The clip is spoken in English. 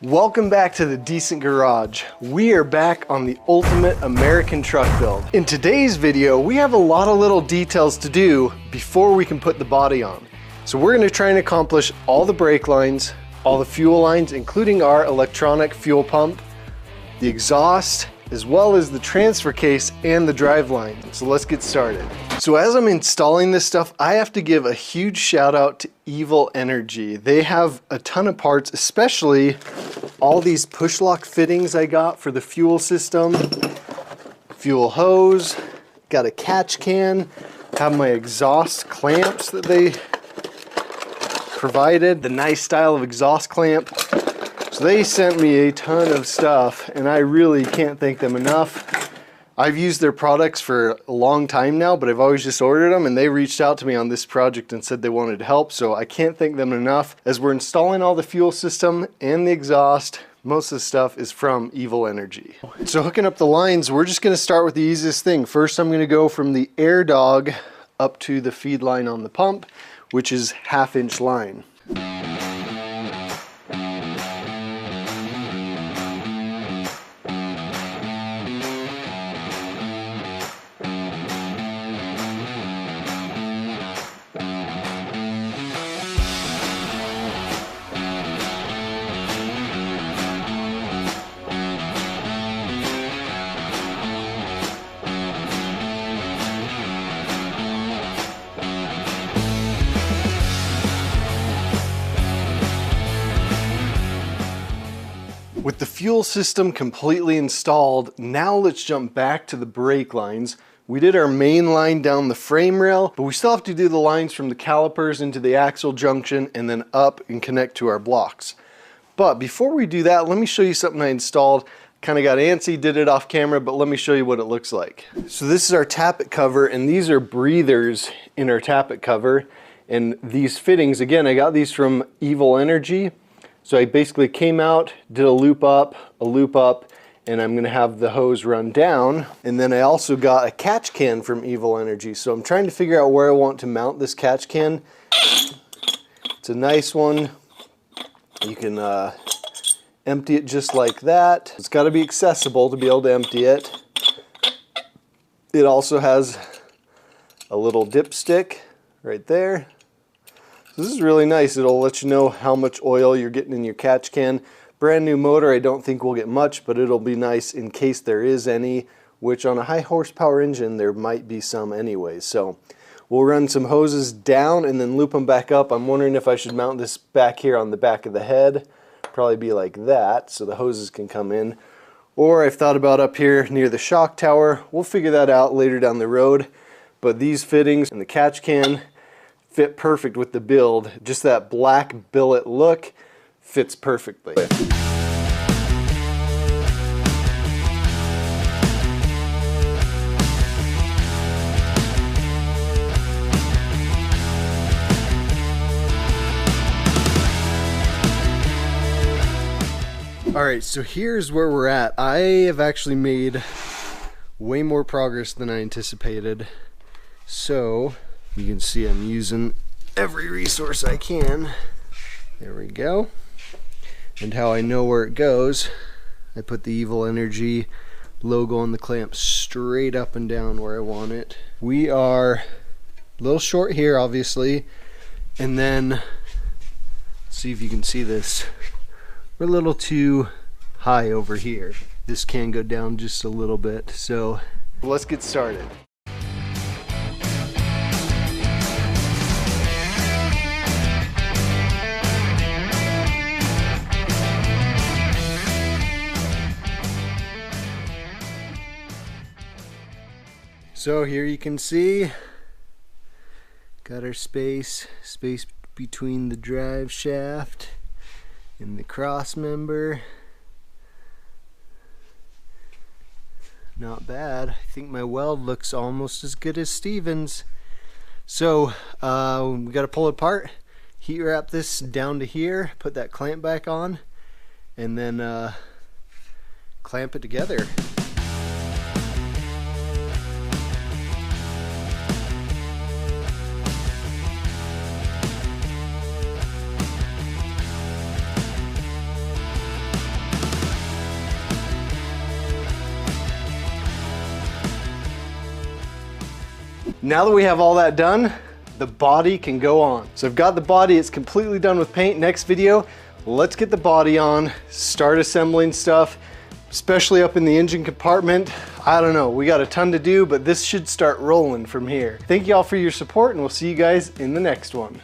Welcome back to the Decent Garage. We are back on the ultimate American truck build. In today's video, we have a lot of little details to do before we can put the body on. So we're going to try and accomplish all the brake lines, all the fuel lines, including our electronic fuel pump, the exhaust, as well as the transfer case and the drive line. So let's get started. So as I'm installing this stuff, I have to give a huge shout out to evilenergy. They have a ton of parts, especially all these push lock fittings I got for the fuel system, fuel hose, got a catch can, have my exhaust clamps that they provided, the nice style of exhaust clamp. So they sent me a ton of stuff and I really can't thank them enough. I've used their products for a long time now, but I've always just ordered them, and they reached out to me on this project and said they wanted help, so I can't thank them enough. As we're installing all the fuel system and the exhaust, most of the stuff is from evilenergy. So hooking up the lines, we're just gonna start with the easiest thing. First, I'm gonna go from the air dog up to the feed line on the pump, which is 1/2 inch line. With the fuel system completely installed, now let's jump back to the brake lines. We did our main line down the frame rail, but we still have to do the lines from the calipers into the axle junction and then up and connect to our blocks. But before we do that, let me show you something I installed. Kind of got antsy, did it off camera, but let me show you what it looks like. So this is our tappet cover, and these are breathers in our tappet cover. And these fittings, again, I got these from evilenergy. So I basically came out, did a loop up, and I'm gonna have the hose run down. And then I also got a catch can from evilenergy. So I'm trying to figure out where I want to mount this catch can. It's a nice one. You can empty it just like that. It's gotta be accessible to be able to empty it. It also has a little dipstick right there. This is really nice. It'll let you know how much oil you're getting in your catch can. Brand new motor, I don't think we'll get much, but it'll be nice in case there is any, which on a high horsepower engine, there might be some anyways. So we'll run some hoses down and then loop them back up. I'm wondering if I should mount this back here on the back of the head. Probably be like that, so the hoses can come in. Or I've thought about up here near the shock tower. We'll figure that out later down the road. But these fittings and the catch can fit perfect with the build. Just that black billet look fits perfectly. Alright, so here's where we're at. I have actually made way more progress than I anticipated. So you can see I'm using every resource I can. There we go. And how I know where it goes, I put the evilenergy logo on the clamp straight up and down where I want it. We are a little short here, obviously. And then, let's see if you can see this. We're a little too high over here. This can go down just a little bit. So let's get started. So here you can see, got our space between the drive shaft and the cross member. Not bad. I think my weld looks almost as good as Steven's. So we got to pull it apart, heat wrap this down to here, put that clamp back on, and then clamp it together. Now that we have all that done, the body can go on. So I've got the body, it's completely done with paint. Next video, let's get the body on, start assembling stuff, especially up in the engine compartment. I don't know, we got a ton to do, but this should start rolling from here. Thank you all for your support, and we'll see you guys in the next one.